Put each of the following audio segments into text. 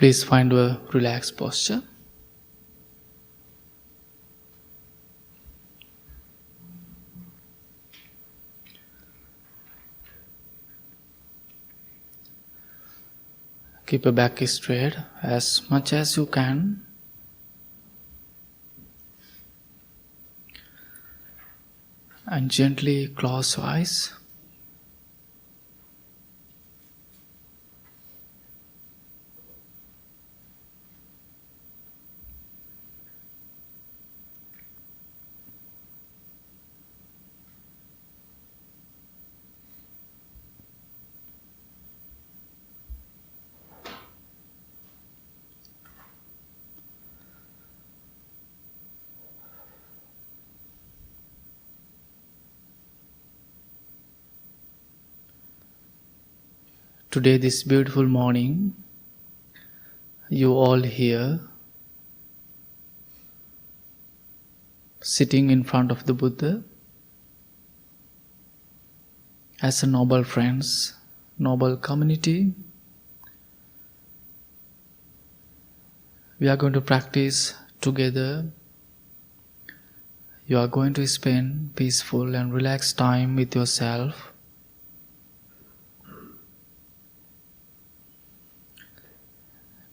Please find a relaxed posture. Keep your back straight as much as you can. And gently close your eyes. Today, this beautiful morning, you all here, sitting in front of the Buddha, as a noble friends, noble community, we are going to practice together. You are going to spend peaceful and relaxed time with yourself.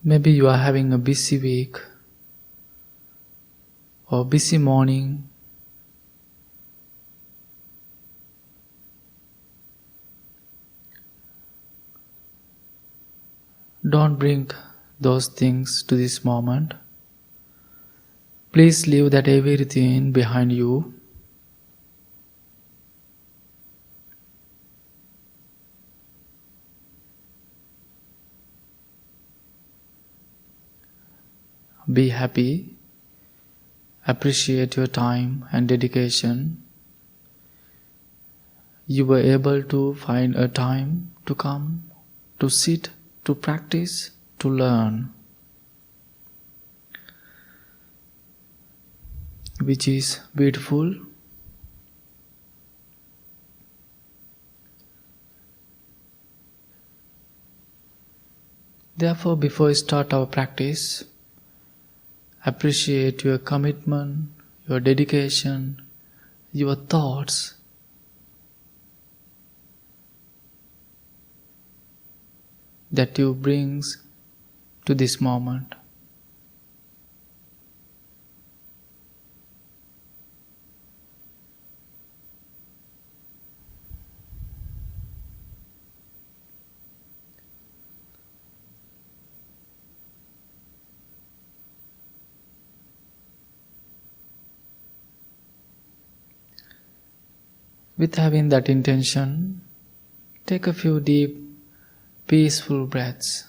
Maybe you are having a busy week or busy morning. Don't bring those things to this moment. Please leave that everything behind you. Be happy. Appreciate your time and dedication. You were able to find a time to come, to sit, to practice, to learn, which is beautiful. Therefore, before we start our practice, appreciate your commitment, your dedication, your thoughts. That you brings to this moment. With having that intention, take a few deep, peaceful breaths.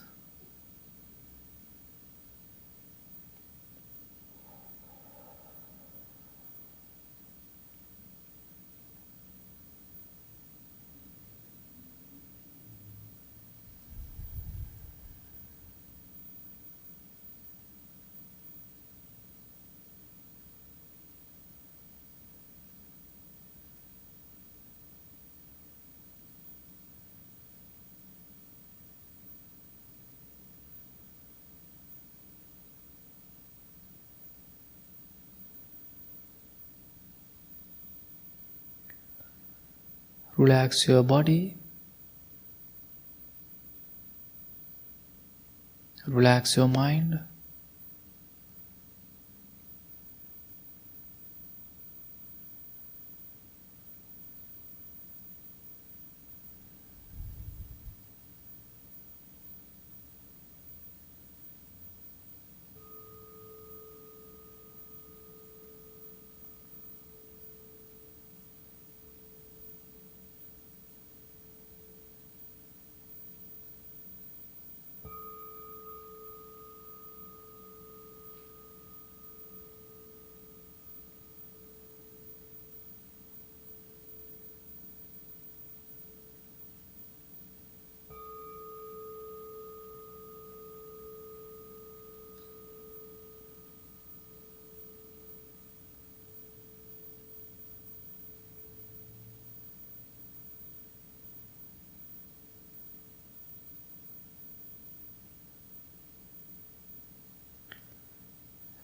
Relax your body. Relax your mind.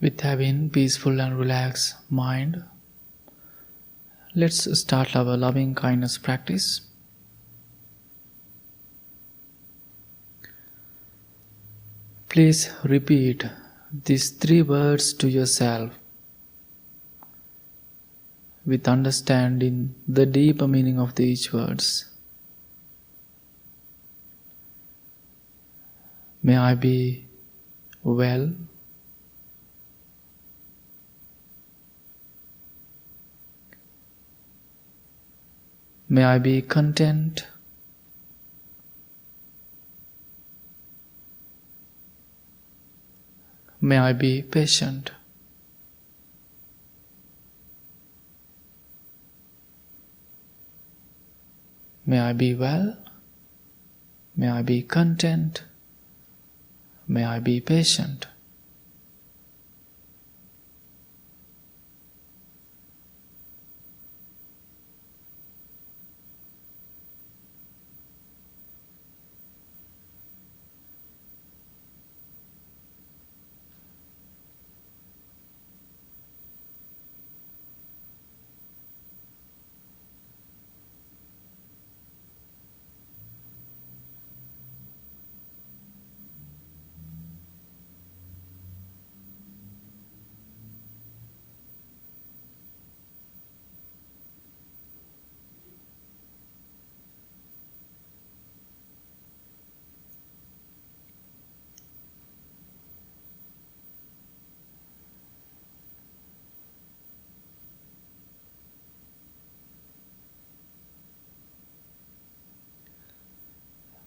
With having peaceful and relaxed mind, let's start our loving kindness practice. Please repeat these three words to yourself with understanding the deeper meaning of each words. May I be well. May I be content. May I be patient. May I be well. May I be content. May I be patient.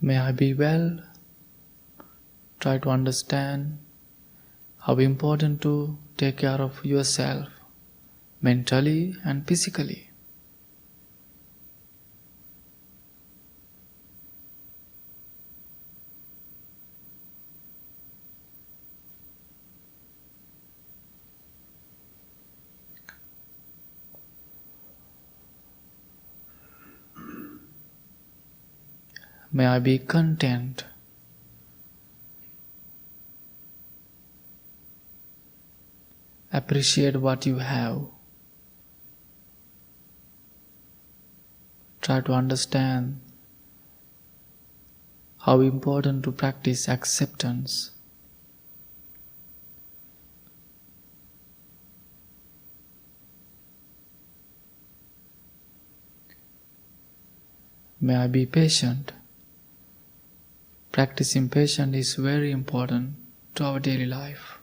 May I be well. Try to understand how important to take care of yourself mentally and physically. May I be content. Appreciate what you have. Try to understand how important to practice acceptance. May I be patient. Practicing patience is very important to our daily life.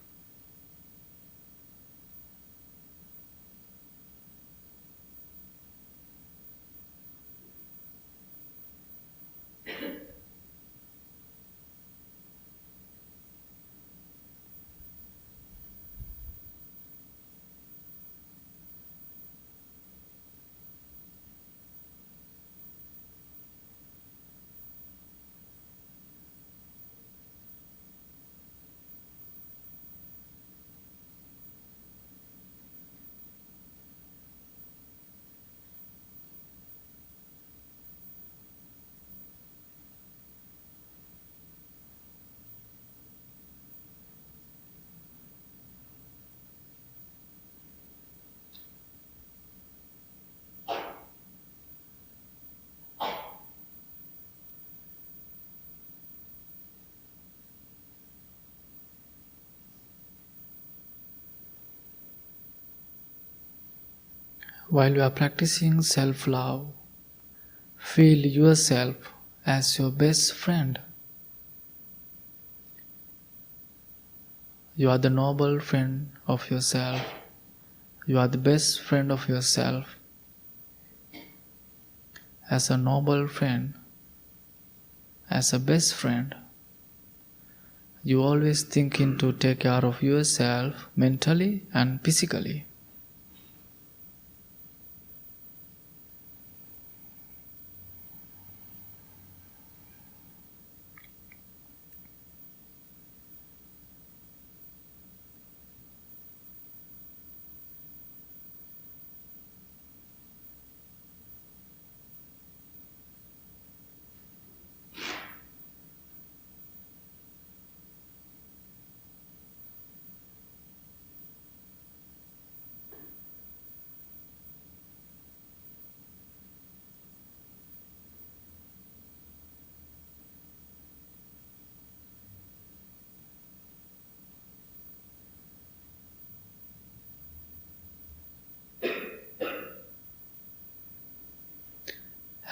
While you are practicing self-love, feel yourself as your best friend. You are the noble friend of yourself. You are the best friend of yourself. As a noble friend, as a best friend, you always thinking to take care of yourself mentally and physically.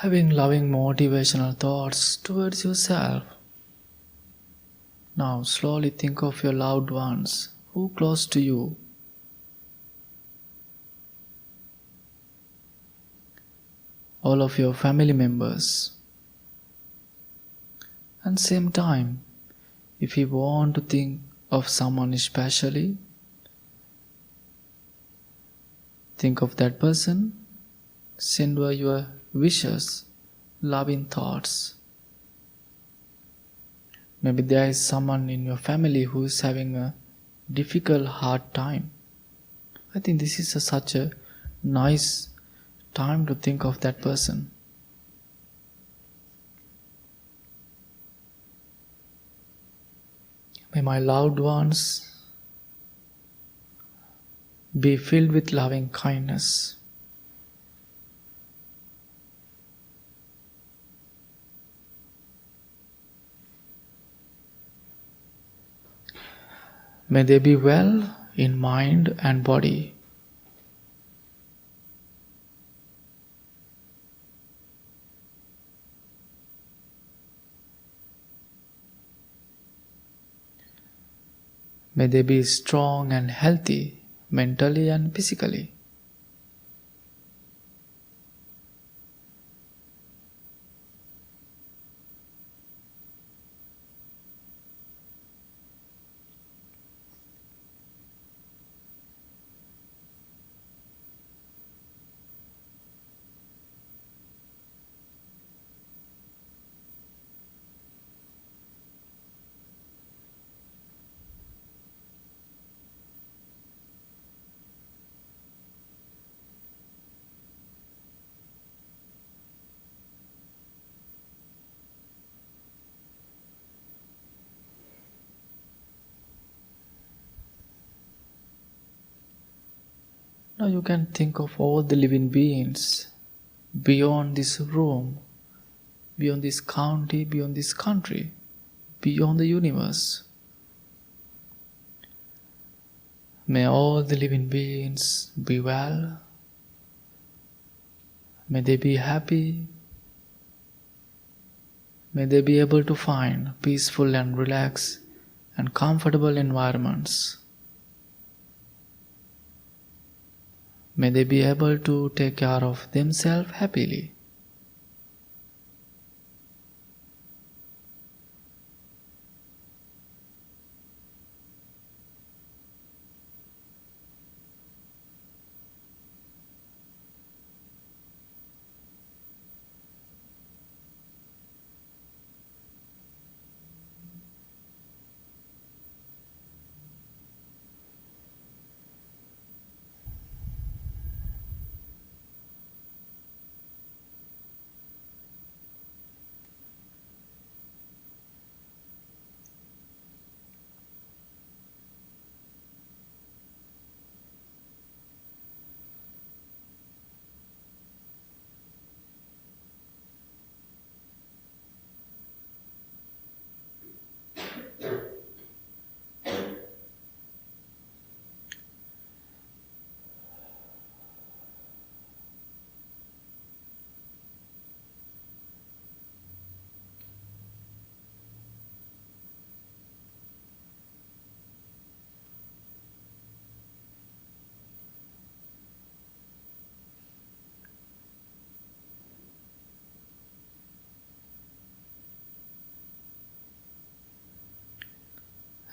having loving motivational thoughts towards yourself. Now slowly think of your loved ones who are close to you. All of your family members. And same time, if you want to think of someone especially, think of that person, send her your wishes, loving thoughts. Maybe there is someone in your family who is having a difficult, hard time. I think this is such a nice time to think of that person. May my loved ones be filled with loving kindness. May they be well in mind and body. May they be strong and healthy mentally and physically. Now you can think of all the living beings beyond this room, beyond this county, beyond this country, beyond the universe. May all the living beings be well. May they be happy. May they be able to find peaceful and relaxed and comfortable environments. May they be able to take care of themselves happily.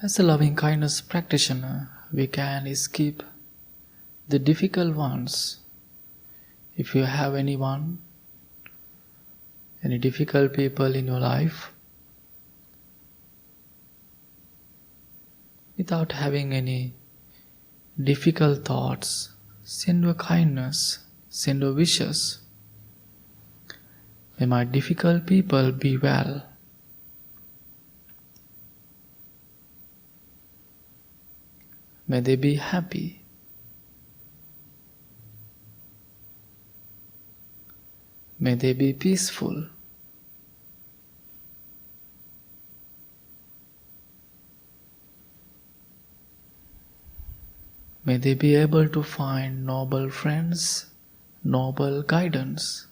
As a loving kindness practitioner, we can skip the difficult ones. If you have any difficult people in your life, without having any difficult thoughts, send your kindness, send your wishes. May my difficult people be well. May they be happy. May they be peaceful. May they be able to find noble friends, noble guidance.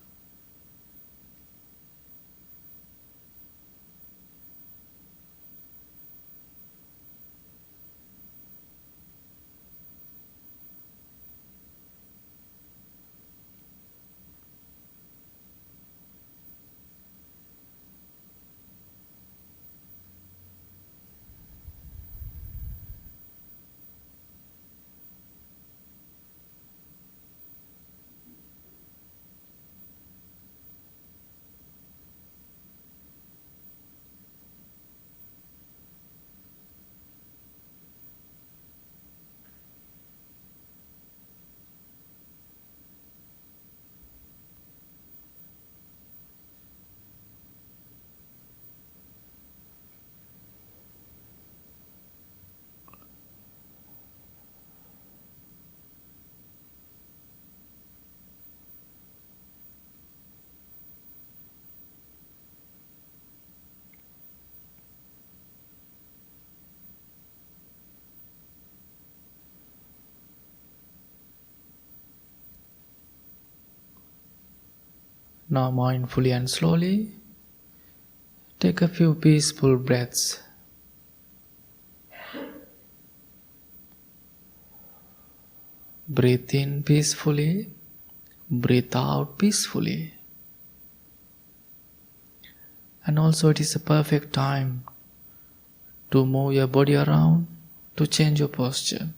Now, mindfully and slowly, take a few peaceful breaths. Breathe in peacefully, breathe out peacefully. And also, it is a perfect time to move your body around, to change your posture.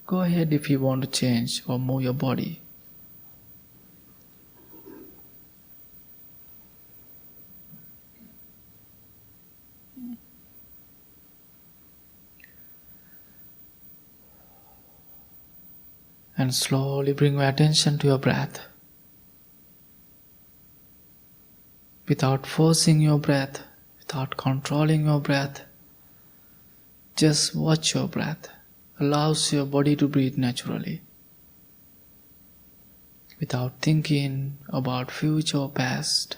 Go ahead if you want to change or move your body. And slowly bring your attention to your breath. Without forcing your breath, without controlling your breath, just watch your breath. Allows your body to breathe naturally. Without thinking about future or past.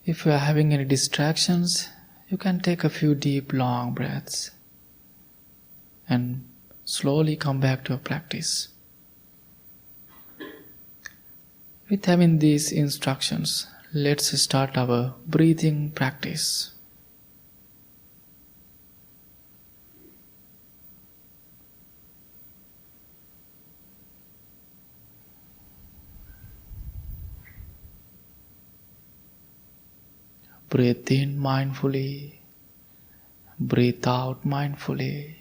If you are having any distractions, you can take a few deep, long breaths and slowly come back to your practice. With having these instructions, let's start our breathing practice. Breathe in mindfully, breathe out mindfully.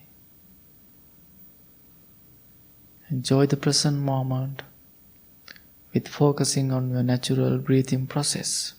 Enjoy the present moment with focusing on your natural breathing process.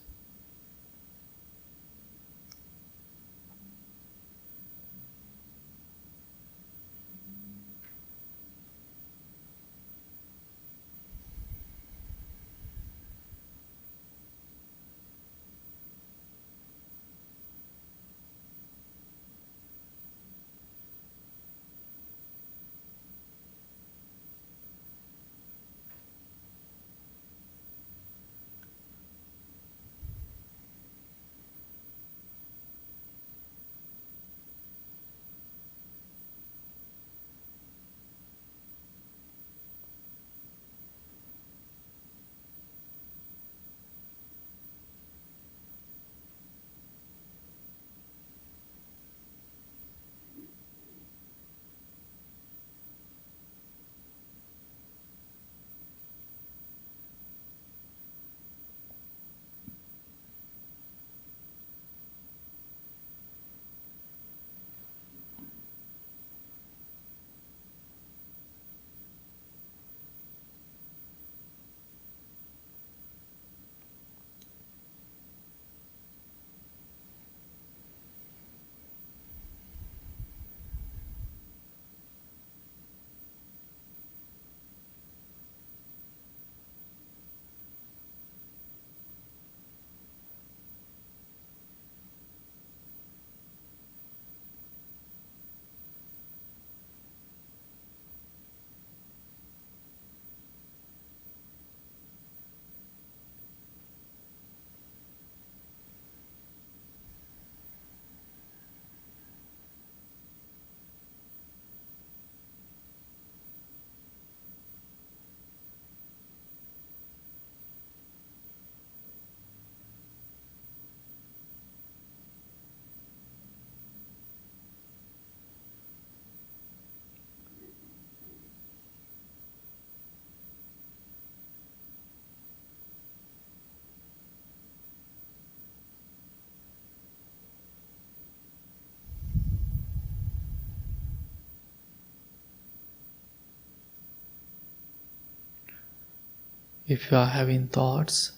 If you are having thoughts,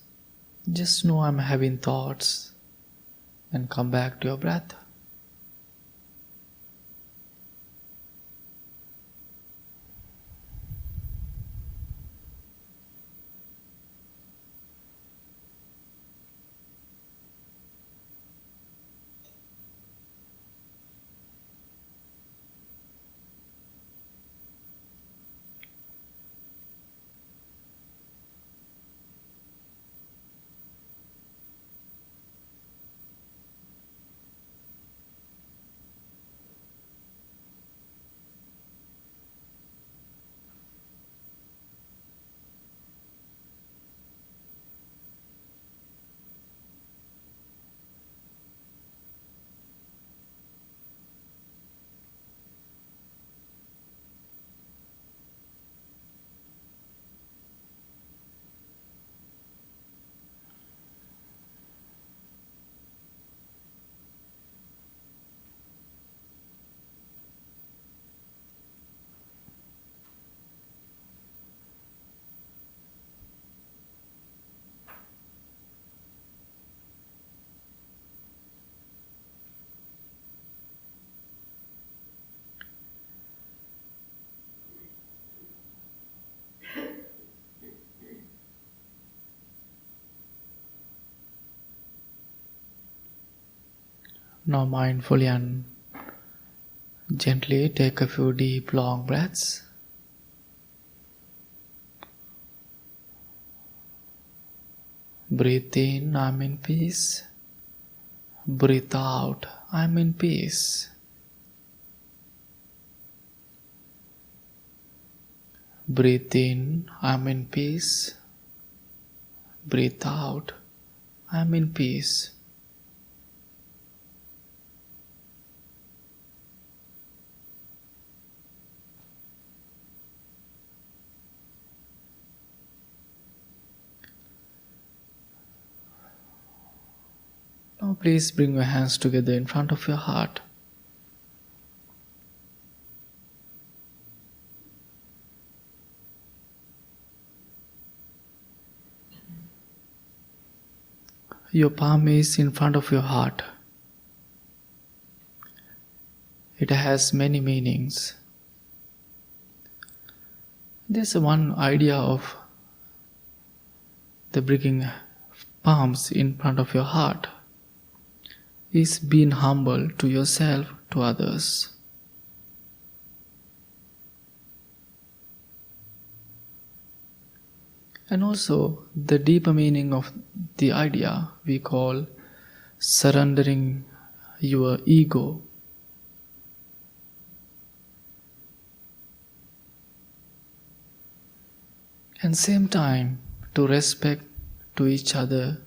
just know I'm having thoughts and come back to your breath. Now mindfully and gently take a few deep long breaths. Breathe in, I'm in peace. Breathe out, I'm in peace. Breathe in, I'm in peace. Breathe out, I'm in peace. Now please bring your hands together in front of your heart. Your palm is in front of your heart. It has many meanings. There's one idea of the bringing palms in front of your heart is being humble to yourself, to others. And also the deeper meaning of the idea we call surrendering your ego. And same time to respect to each other,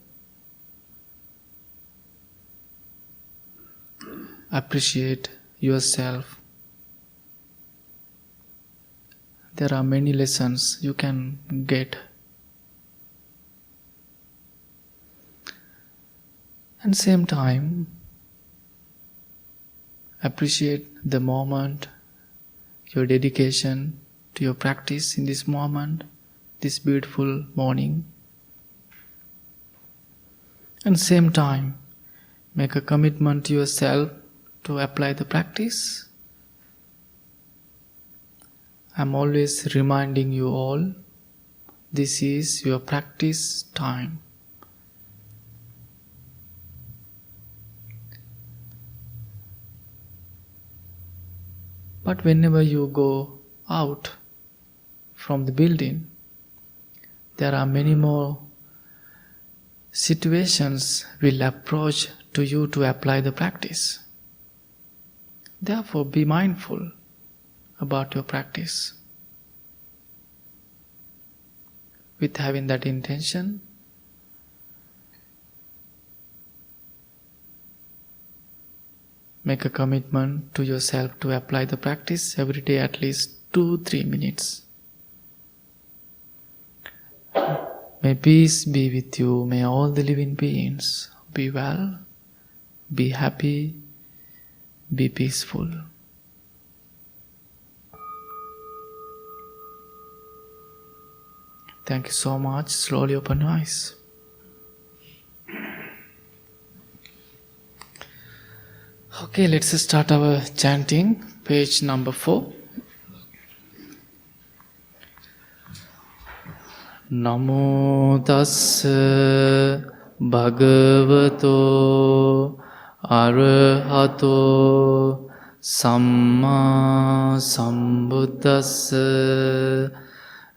appreciate yourself. There are many lessons you can get. And same time, appreciate the moment, your dedication to your practice in this moment, this beautiful morning. And same time, make a commitment to yourself to apply the practice. I'm always reminding you all, this is your practice time. But whenever you go out from the building, there are many more situations will approach to you to apply the practice. Therefore, be mindful about your practice. With having that intention, make a commitment to yourself to apply the practice every day at least 2-3 minutes. May peace be with you. May all the living beings be well, be happy, be peaceful. Thank you so much. Slowly open your eyes. Okay, let's start our chanting. Page number 4. Namo tassa bhagavato arahato samma sambuddhassa.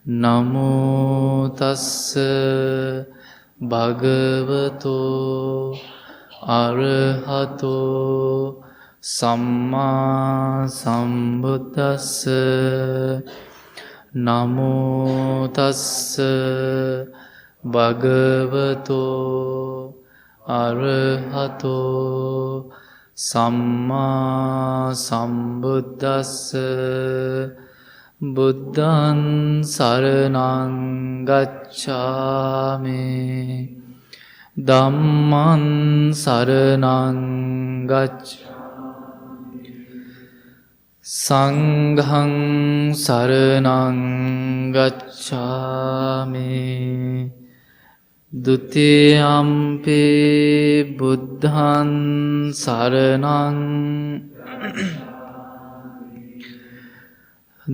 Namo tassa bhagavato arahato samma sambuddhassa. Namo tassa bhagavato arahato samma sambuddhassa. Buddhaṃ saraṇaṃ gacchāmi. Dhammaṃ saraṇaṃ gacchāmi. Sanghaṃ saraṇaṃ gacchāmi. Dutiyampi buddhaṃ saraṇaṃ.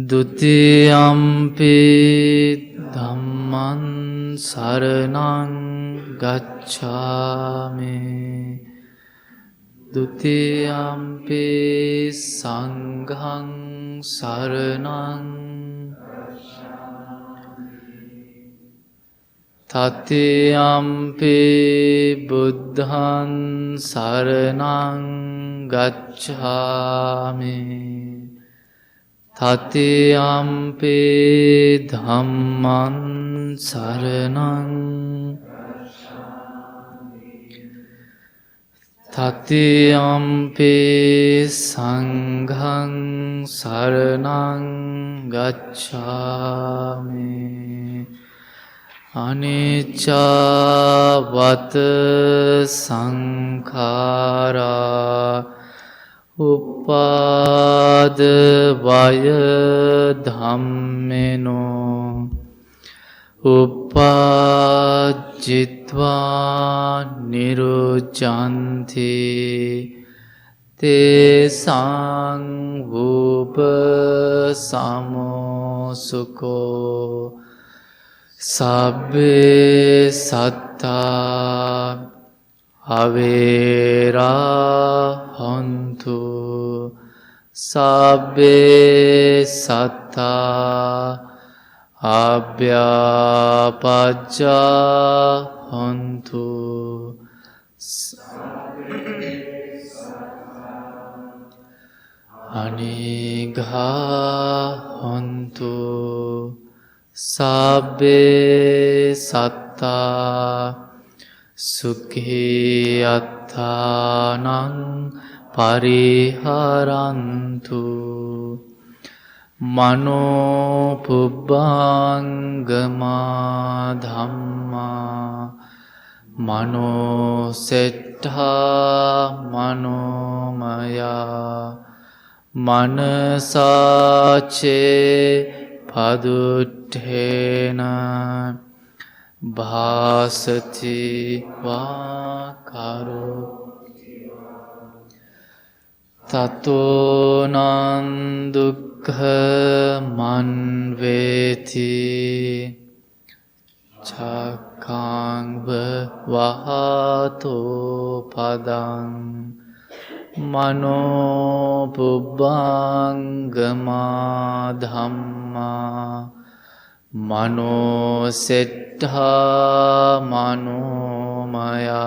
Dutiyampi dhammaṃ saraṇaṃ gacchāmi. Dutiyampi sanghang saranang Tatiyampi buddhan saranang gacchami Tatiyampi dhamman saranang Tatiyampi sanghang saranang gacchami Anicca vata sankhara uppada vaya dhammeno uppajjitva nirujjanti tesang vupasamo sabbe satta avera hontu sabbe satta abhyapajja hontu anigha hontu sabbe satta sukhi attanang pariharantu mano pubbangama dhamma mano settha manomaya manasace paduttena bhasati vakaro tato nan dukkha manveti chakang vahato padang mano pubbangama dhamma mano settha manomaya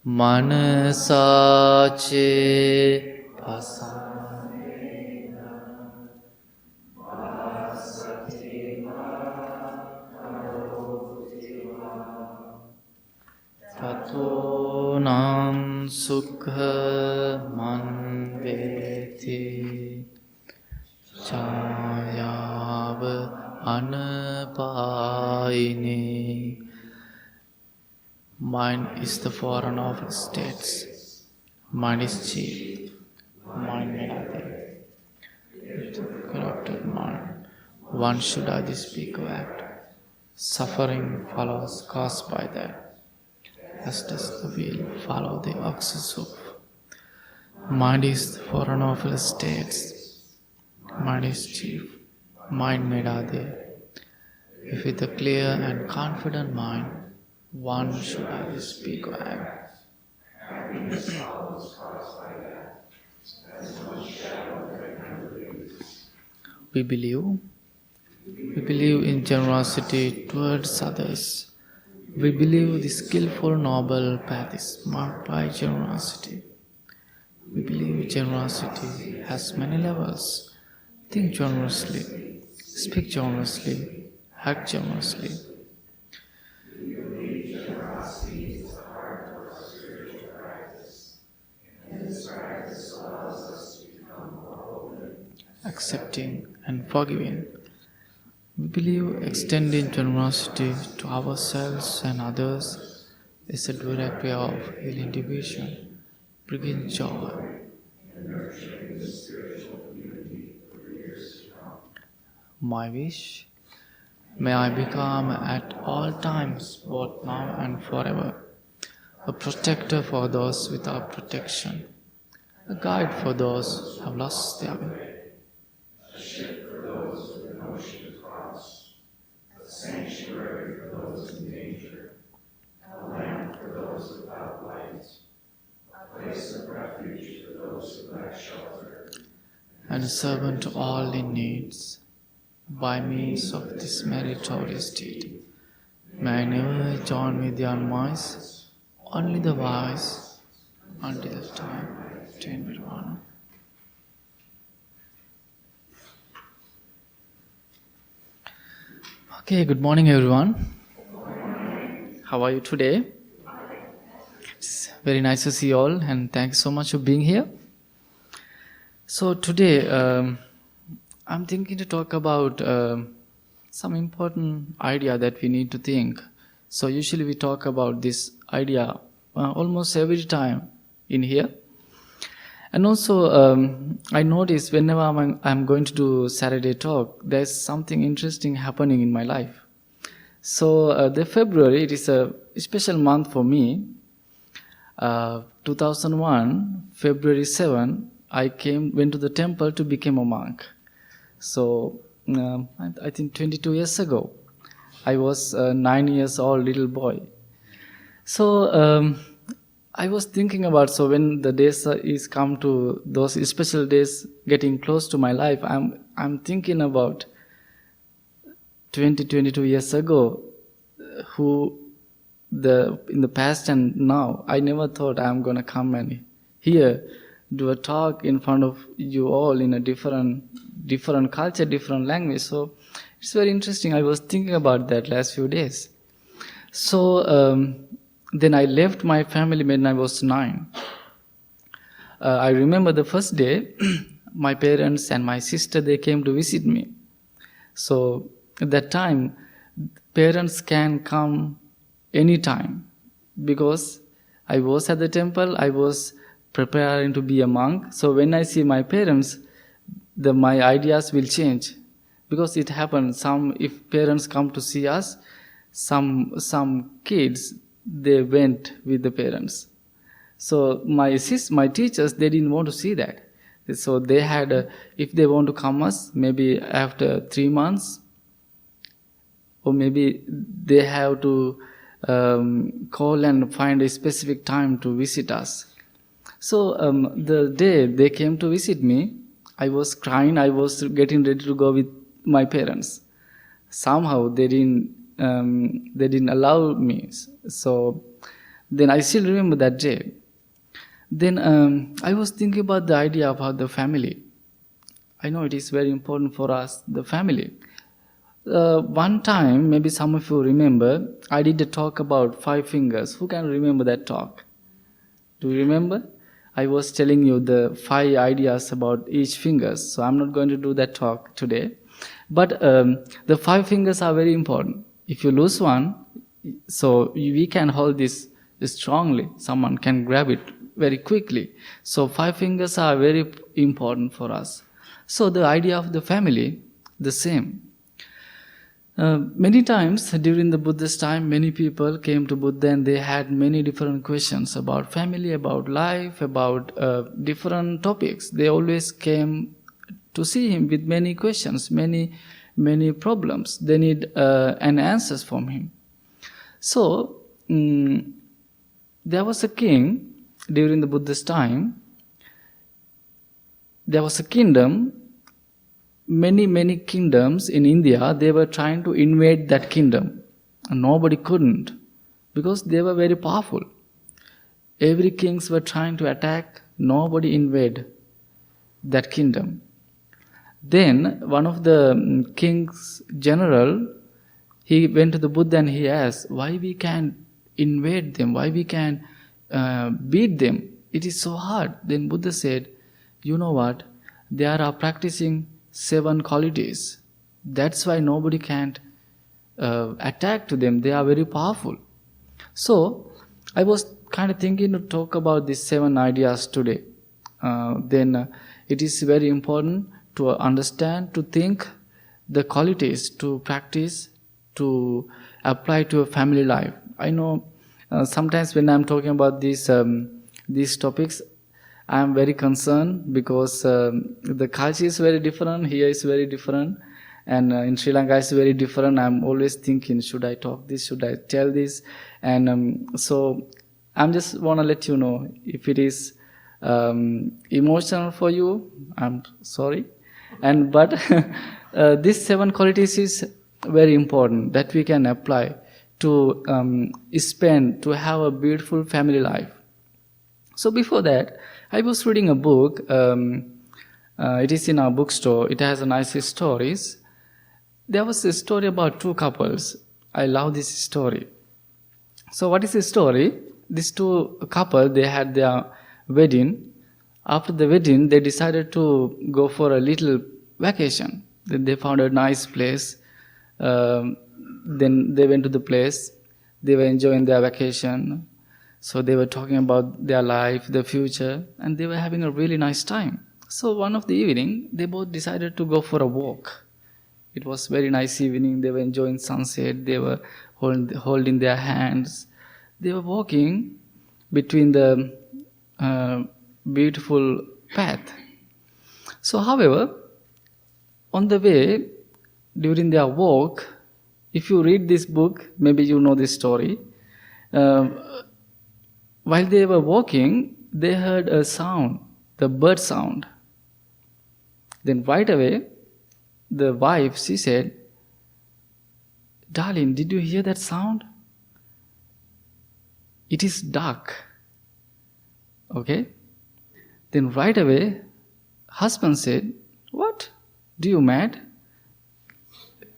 manasace pasamena tato nan sukha manveti chayava anapayini. Mind is the foreigner of states. Mind is chief. Mind may nothing. With corrupted mind, one should either speak or act. Suffering follows caused by that, as does the wheel follow the ox's hoof. Mind is the foreigner of all states. Mind is chief. Mind made are there. If with a clear and confident mind, one should either speak or act. We believe in generosity towards others. We believe the skillful, noble path is marked by generosity. We believe generosity has many levels. Think generously, speak generously, act generously. Accepting and forgiving. We believe extending generosity to ourselves and others is a direct way of healing division, bringing joy. My wish, may I become at all times, both now and forever, a protector for those without protection, a guide for those who have lost their way. A ship for those with an ocean to cross, a sanctuary for those in danger, a lamp for those without light, a place and servant to all in needs, by means of this meritorious deed. May I never join with the unwise, only the wise, until the time attained with one. Okay, good morning everyone. How are you today? It's very nice to see you all, and thanks so much for being here. So today I'm thinking to talk about some important idea that we need to think. So usually we talk about this idea almost every time in here. And also I notice whenever I'm going to do Saturday talk, there's something interesting happening in my life. So the February, it is a special month for me. 2001, February 7, I went to the temple to become a monk. So I think 22 years ago, I was a 9 years old little boy. So I was thinking about, so when the days is come to those special days getting close to my life, I'm thinking about 22 years ago, in the past and now, I never thought I'm going to come and here do a talk in front of you all in a different culture, different language. So it's very interesting. I was thinking about that last few days. So then I left my family when I was 9. I remember the first day, my parents and my sister, they came to visit me. So at that time, parents can come anytime, because I was at the temple, I was preparing to be a monk. So when I see my parents, my ideas will change, because it happens. If parents come to see us, some kids, they went with the parents. So my teachers, they didn't want to see that. So they had, if they want to come us, maybe after 3 months, or maybe they have to call and find a specific time to visit us. So the day they came to visit me, I was crying. I was getting ready to go with my parents. Somehow they didn't allow me. So then I still remember that day. Then I was thinking about the idea about the family. I know it is very important for us, the family. One time, maybe some of you remember, I did a talk about 5 fingers. Who can remember that talk? Do you remember? I was telling you the 5 ideas about each fingers. So I'm not going to do that talk today. But the 5 fingers are very important. If you lose one, so we can hold this strongly. Someone can grab it very quickly. So 5 fingers are very important for us. So the idea of the family, the same. Many times during the Buddhist time, many people came to Buddha and they had many different questions about family, about life, about different topics. They always came to see him with many questions, many problems. They need an answers from him. So there was a king during the Buddhist time. There was a kingdom. Many kingdoms in India, they were trying to invade that kingdom, and nobody couldn't, because they were very powerful. Every kings were trying to attack, nobody invade that kingdom. Then one of the king's general, he went to the Buddha and he asked, why we can't invade them, why we can't beat them, it is so hard. Then Buddha said, you know what, they are practicing 7 qualities. That's why nobody can't attack to them. They are very powerful. So I was kind of thinking to talk about these 7 ideas today. Then it is very important to understand, to think the qualities, to practice, to apply to a family life. I know sometimes when I'm talking about these topics, I am very concerned because the culture is very different, here is very different, and in Sri Lanka is very different. I'm always thinking, should I talk this, should I tell this? And so I'm just want to let you know, if it is emotional for you. I'm sorry, but these 7 qualities is very important that we can apply to to have a beautiful family life. So before that, I was reading a book. It is in our bookstore. It has a nice stories. There was a story about 2 couples. I love this story. So what is the story? These 2 couple, they had their wedding. After the wedding, they decided to go for a little vacation. Then they found a nice place. Then they went to the place. They were enjoying their vacation. So they were talking about their life, their future, and they were having a really nice time. So one of the evening, they both decided to go for a walk. It was very nice evening. They were enjoying sunset. They were holding their hands. They were walking between the beautiful path. So, however, on the way, during their walk, if you read this book, maybe you know this story. While they were walking, they heard a sound, the bird sound. Then right away, the wife, she said, "Darling, did you hear that sound? It is dark." Okay? Then right away, husband said, "What? Do you mad?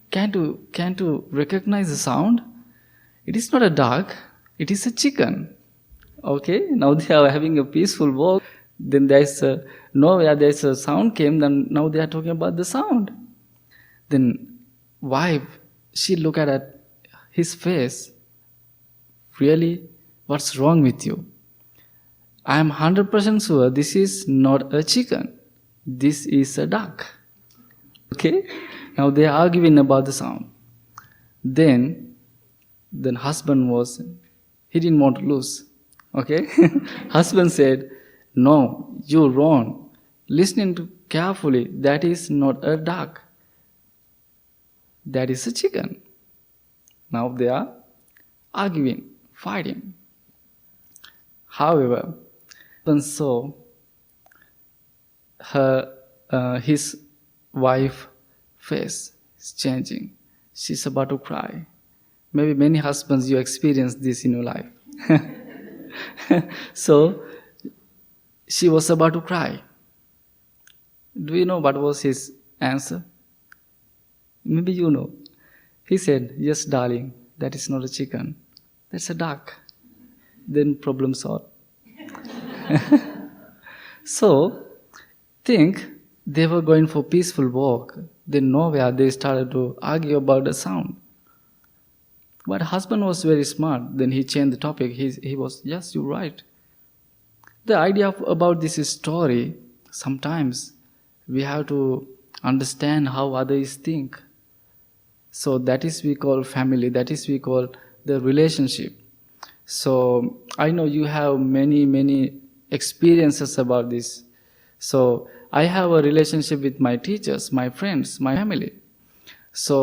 Can't you recognize the sound? It is not a duck, it is a chicken." Okay? Now they are having a peaceful walk. Then there's a sound came, then now they are talking about the sound. Then wife, she looked at his face. "Really? What's wrong with you? I am 100% sure this is not a chicken. This is a duck." Okay? Now they are arguing about the sound. Then husband he didn't want to lose. Okay? Husband said, "No, you're wrong. Listening to carefully, that is not a duck. That is a chicken." Now they are arguing, fighting. However, when saw his wife face is changing. She's about to cry. Maybe many husbands you experience this in your life. So she was about to cry. Do you know what was his answer? Maybe you know. He said, "Yes, darling, that is not a chicken. That's a duck." Then problem solved. So, think they were going for peaceful walk. Then nowhere they started to argue about the sound. But husband was very smart. Then he changed the topic. He was, "Yes, you're right." The idea about this story, sometimes we have to understand how others think. So that is we call family. That is we call the relationship. So I know you have many experiences about this. So I have a relationship with my teachers, my friends, my family. So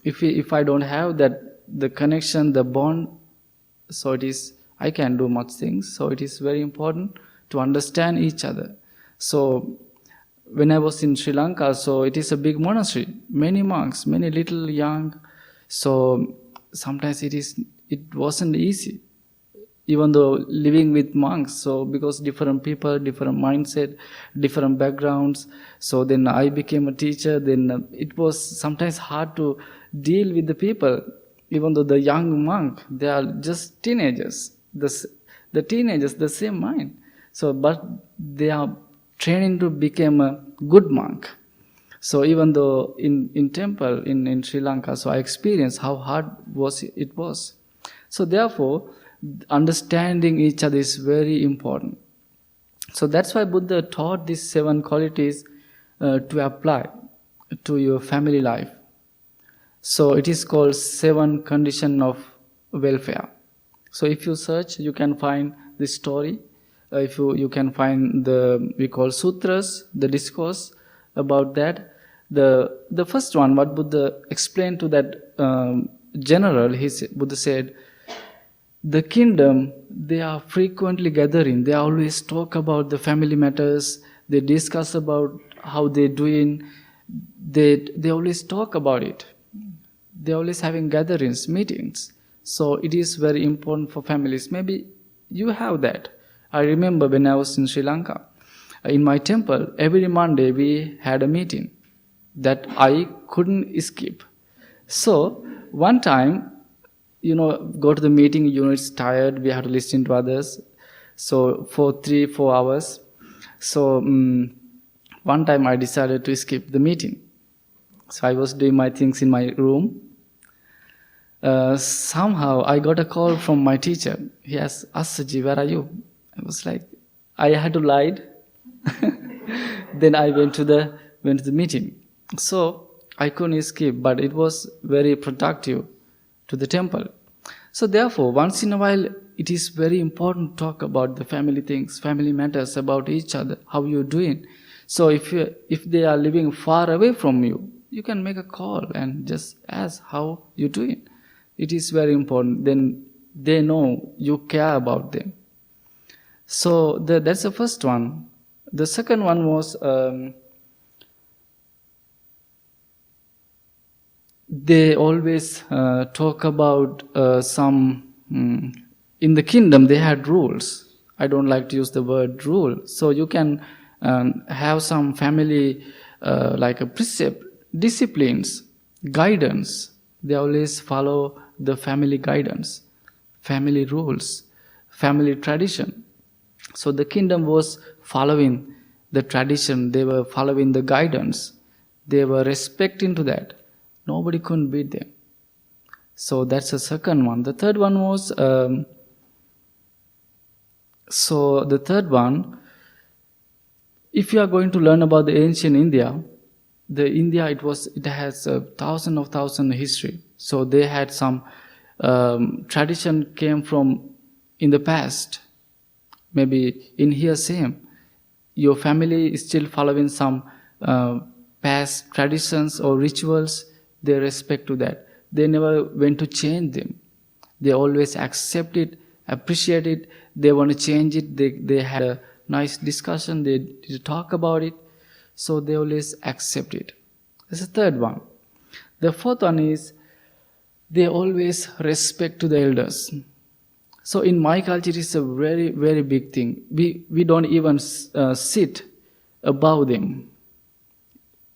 if I don't have the connection, the bond, so I can do much things. So it is very important to understand each other. So when I was in Sri Lanka, so it is a big monastery, many monks, many little young. So sometimes it wasn't easy, even though living with monks. So because different people, different mindset, different backgrounds. So then I became a teacher. Then it was sometimes hard to deal with the people, even though the young monk, they are just teenagers. The teenagers, the same mind. So, but they are training to become a good monk. So even though in temple in Sri Lanka, so I experienced how hard it was. So therefore, understanding each other is very important. So that's why Buddha taught these 7 qualities to apply to your family life. So it is called 7 conditions of welfare. So if you search, you can find this story. If you can find we call sutras, the discourse about that. The first one, what Buddha explained to that general, Buddha said, The kingdom, they are frequently gathering. They always talk about the family matters. They discuss about how they're doing. They always talk about it. They're always having gatherings, meetings. So it is very important for families. Maybe you have that. I remember when I was in Sri Lanka, in my temple, every Monday we had a meeting that I couldn't skip. So one time, go to the meeting, it's tired, we have to listen to others. So for 3-4 hours. So one time I decided to skip the meeting. So I was doing my things in my room. Somehow I got a call from my teacher. He asked, Assaji, where are you? I was like, I had to lie. Then I went to the meeting. So I couldn't escape, but it was very productive to the temple. So therefore, once in a while, it is very important to talk about the family things, family matters, about each other, how you're doing. So if they are living far away from you, you can make a call and just ask how you're doing. It is very important. Then they know you care about them. So that's the first one. The second one was they always talk about in the kingdom they had rules. I don't like to use the word rule. So you can have some family like a precept, disciplines, guidance. They always follow the family guidance, family rules, family tradition. So the kingdom was following the tradition. They were following the guidance. They were respecting to that. Nobody couldn't beat them. So that's the second one. The third one was, if you are going to learn about the ancient India, it has thousands history. So they had some tradition came from in the past. Maybe in here same. Your family is still following some past traditions or rituals. They respect to that. They never went to change them. They always accept it, appreciate it. They want to change it. They had a nice discussion. They talk about it. So they always accept it. That's the third one. The fourth one is they always respect to the elders. So in my culture, it's a very, very big thing. We don't even sit above them.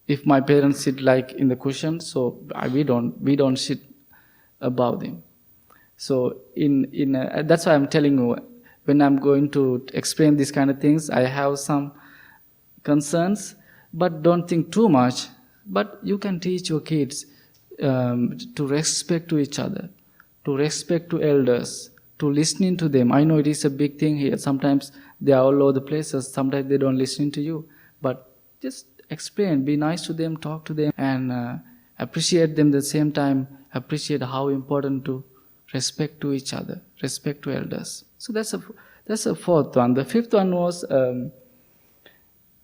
If my parents sit like in the cushion, so we don't sit above them. So that's why I'm telling you, when I'm going to explain these kind of things, I have some concerns, but don't think too much. But you can teach your kids to respect to each other, to respect to elders, to listening to them. I know it is a big thing here. Sometimes they are all over the places. Sometimes they don't listen to you. But just explain, be nice to them, talk to them, and appreciate them at the same time. Appreciate how important to respect to each other, respect to elders. So that's a fourth one. The fifth one was in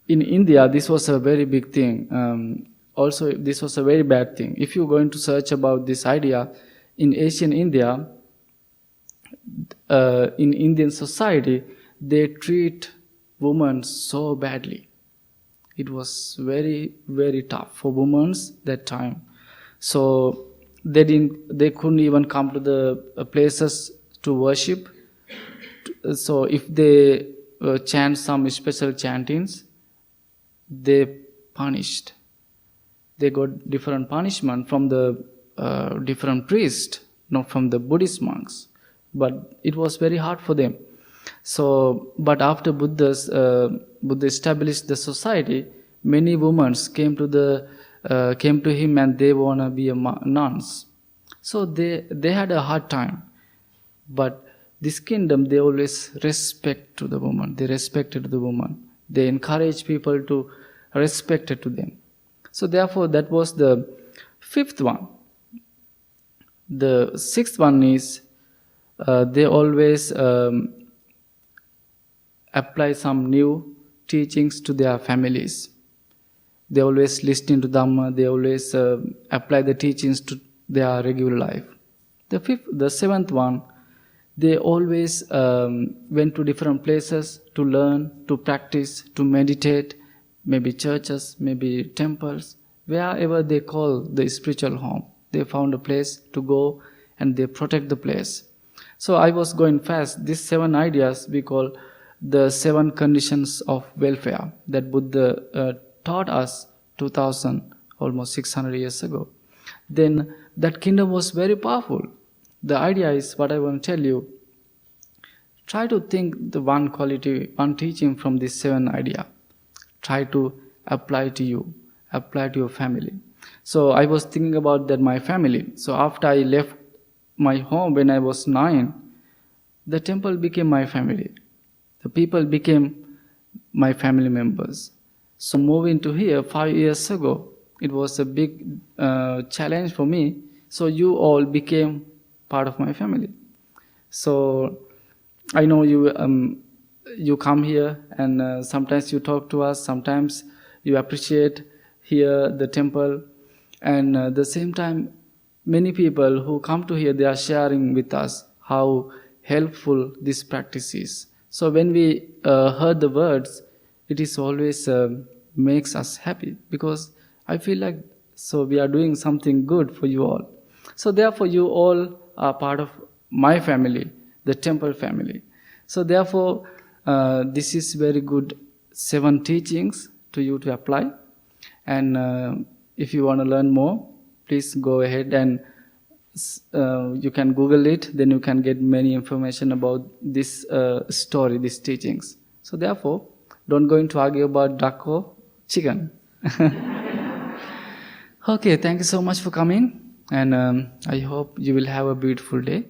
India. This was a very big thing. Also, this was a very bad thing. If you're going to search about this idea in ancient India, in Indian society, they treat women so badly. It was very, very tough for women that time. So they couldn't even come to the places to worship. So if they chant some special chantings, they punished. They got different punishment from the different priests, not from the Buddhist monks. But it was very hard for them. So, but after Buddha established the society, many women came to him and they wanna be nuns. So they had a hard time. But this kingdom, they always respect to the woman. They respected the woman. They encourage people to respect it to them. So therefore, that was the fifth one. The sixth one is they always apply some new teachings to their families. They always listen to dharma. They always apply the teachings to their regular life. The seventh one, They always went to different places to learn, to practice, to meditate, maybe churches, maybe temples, wherever they call the spiritual home. They found a place to go and they protect the place. So I was going fast. These 7 ideas we call the 7 conditions of welfare that Buddha taught us 2000, almost 600 years ago. Then that kingdom was very powerful. The idea is what I want to tell you. Try to think the one quality, one teaching from this 7 idea. Try to apply to you, apply to your family. So I was thinking about that my family. So after I left my home when I was 9, the temple became my family. The people became my family members. So moving to here 5 years ago, it was a big challenge for me. So you all became part of my family. So I know you come here and sometimes you talk to us, sometimes you appreciate here the temple, and at the same time many people who come to here, they are sharing with us how helpful this practice is. So when we heard the words, it is always makes us happy, because I feel like so we are doing something good for you all. So therefore you all are part of my family, the temple family. So therefore this is very good 7 teachings to you to apply. And if you want to learn more, please go ahead and you can Google it. Then you can get many information about this story, these teachings. So therefore, don't go into argue about duck or chicken. Okay, thank you so much for coming, and I hope you will have a beautiful day.